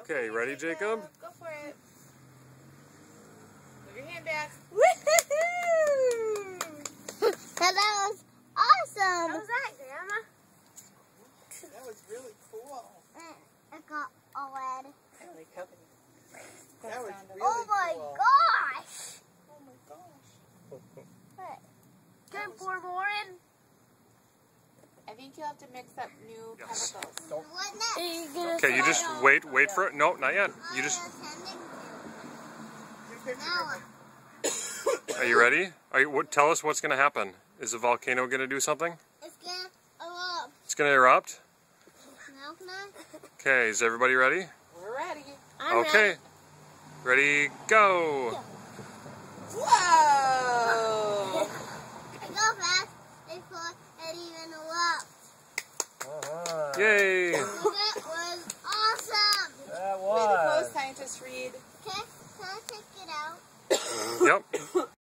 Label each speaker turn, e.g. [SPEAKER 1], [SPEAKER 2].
[SPEAKER 1] Okay, ready, Jacob?
[SPEAKER 2] Go for it. Move your hand back.
[SPEAKER 3] Woohoo! That was awesome.
[SPEAKER 2] How was that, Grandma?
[SPEAKER 4] That was really cool.
[SPEAKER 3] It got all red.
[SPEAKER 4] That was really
[SPEAKER 3] Oh my
[SPEAKER 4] cool.
[SPEAKER 3] gosh!
[SPEAKER 4] Oh my gosh.
[SPEAKER 3] What?
[SPEAKER 2] Good, pour more in. I think you'll have to mix up new
[SPEAKER 1] Yes.
[SPEAKER 2] chemicals.
[SPEAKER 3] What next?
[SPEAKER 1] Okay, you just wait for it. No, not yet. You just.
[SPEAKER 3] Now,
[SPEAKER 1] Are you ready? Tell us what's going to happen. Is the volcano going to do something?
[SPEAKER 3] it's gonna erupt.
[SPEAKER 1] It's going to erupt?
[SPEAKER 3] Now can I?
[SPEAKER 1] Okay, is everybody ready?
[SPEAKER 2] We're ready.
[SPEAKER 1] Okay. Ready, go!
[SPEAKER 2] Whoa!
[SPEAKER 3] I go fast before it even erupts.
[SPEAKER 1] Yay!
[SPEAKER 3] That was awesome.
[SPEAKER 4] That
[SPEAKER 2] Wait, the closed scientists read.
[SPEAKER 3] Okay, can I take it